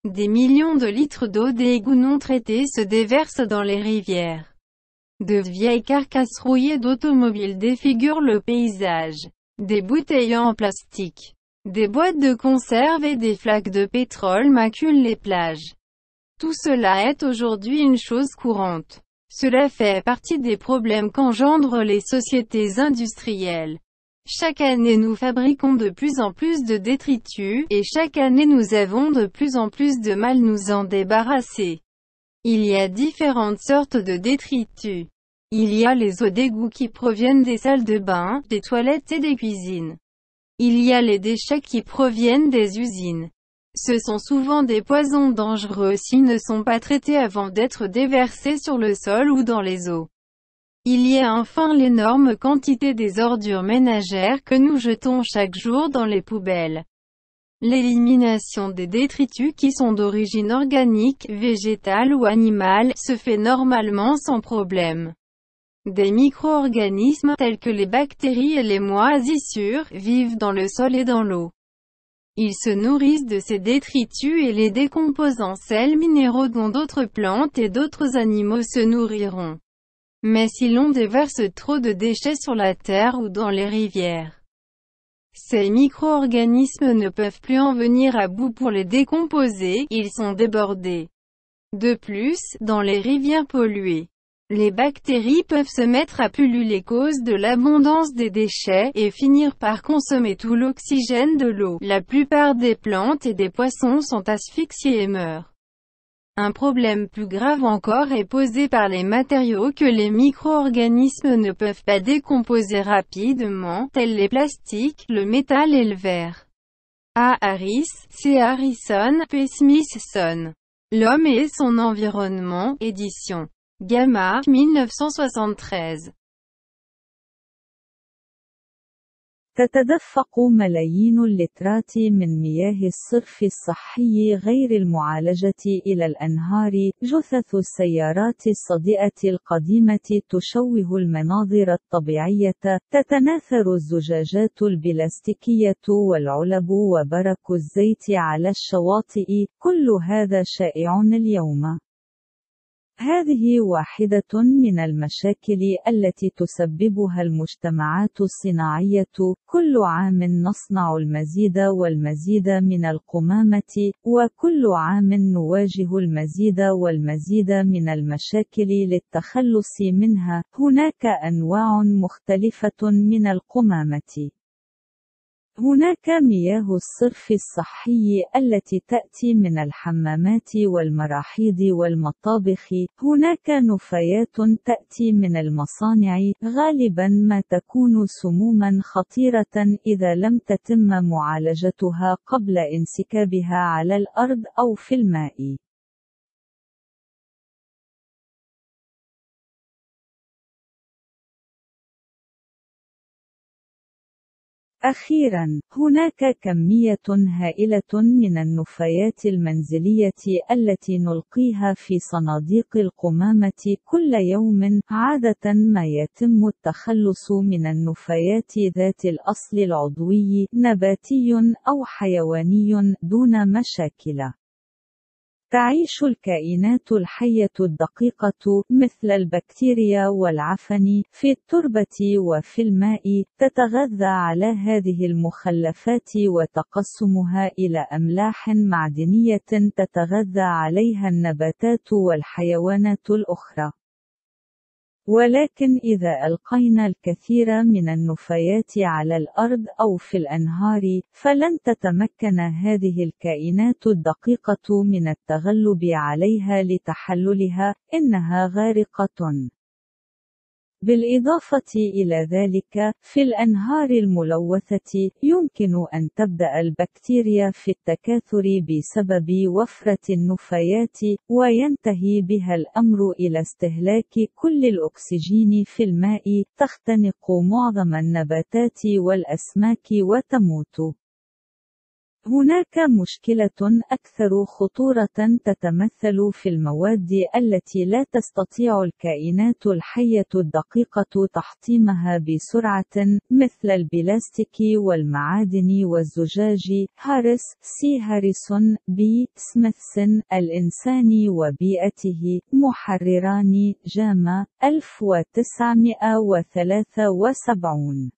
Des millions de litres d'eau d'égouts non traités se déversent dans les rivières. De vieilles carcasses rouillées d'automobiles défigurent le paysage. Des bouteilles en plastique, des boîtes de conserve et des flaques de pétrole maculent les plages. Tout cela est aujourd'hui une chose courante. Cela fait partie des problèmes qu'engendrent les sociétés industrielles. Chaque année nous fabriquons de plus en plus de détritus, et chaque année nous avons de plus en plus de mal nous en débarrasser. Il y a différentes sortes de détritus. Il y a les eaux d'égout qui proviennent des salles de bain, des toilettes et des cuisines. Il y a les déchets qui proviennent des usines. Ce sont souvent des poisons dangereux s'ils ne sont pas traités avant d'être déversés sur le sol ou dans les eaux. Il y a enfin l'énorme quantité des ordures ménagères que nous jetons chaque jour dans les poubelles. L'élimination des détritus qui sont d'origine organique, végétale ou animale, se fait normalement sans problème. Des micro-organismes tels que les bactéries et les moisissures vivent dans le sol et dans l'eau. Ils se nourrissent de ces détritus et les décomposent en sels minéraux dont d'autres plantes et d'autres animaux se nourriront. Mais si l'on déverse trop de déchets sur la terre ou dans les rivières, ces micro-organismes ne peuvent plus en venir à bout pour les décomposer, ils sont débordés. De plus, dans les rivières polluées, les bactéries peuvent se mettre à pulluler cause de l'abondance des déchets, et finir par consommer tout l'oxygène de l'eau. La plupart des plantes et des poissons sont asphyxiés et meurent. Un problème plus grave encore est posé par les matériaux que les micro-organismes ne peuvent pas décomposer rapidement, tels les plastiques, le métal et le verre. A. Harris, C. Harrison, P. Smithson. L'homme et son environnement, édition Gamma, 1973. تتدفق ملايين اللترات من مياه الصرف الصحي غير المعالجة إلى الأنهار. جثث السيارات الصديئة القديمة تشوه المناظر الطبيعية. تتناثر الزجاجات البلاستيكية والعلب وبرك الزيت على الشواطئ. كل هذا شائع اليوم. هذه واحدة من المشاكل التي تسببها المجتمعات الصناعية. كل عام نصنع المزيد والمزيد من القمامة، وكل عام نواجه المزيد والمزيد من المشاكل للتخلص منها. هناك أنواع مختلفة من القمامة. هناك مياه الصرف الصحي التي تأتي من الحمامات والمراحيض والمطابخ. هناك نفايات تأتي من المصانع، غالبا ما تكون سموما خطيرة إذا لم تتم معالجتها قبل انسكابها على الأرض أو في الماء. أخيراً، هناك كمية هائلة من النفايات المنزلية التي نلقيها في صناديق القمامة كل يوم. عادة ما يتم التخلص من النفايات ذات الأصل العضوي، نباتي أو حيواني، دون مشاكل. تعيش الكائنات الحية الدقيقة مثل البكتيريا والعفن في التربة وفي الماء. تتغذى على هذه المخلفات وتقسمها إلى أملاح معدنية تتغذى عليها النباتات والحيوانات الأخرى. ولكن إذا ألقينا الكثير من النفايات على الأرض أو في الأنهار، فلن تتمكن هذه الكائنات الدقيقة من التغلب عليها لتحللها، إنها غارقة. بالإضافة إلى ذلك، في الأنهار الملوثة، يمكن أن تبدأ البكتيريا في التكاثر بسبب وفرة النفايات، وينتهي بها الأمر إلى استهلاك كل الأكسجين في الماء. تختنق معظم النباتات والأسماك وتموت. هناك مشكلة أكثر خطورة تتمثل في المواد التي لا تستطيع الكائنات الحية الدقيقة تحطيمها بسرعة، مثل البلاستيك والمعادن والزجاج. هاريس، سي. هاريسون، بي. سميثسون، الإنسان وبيئته، محرران، جاما، 1973.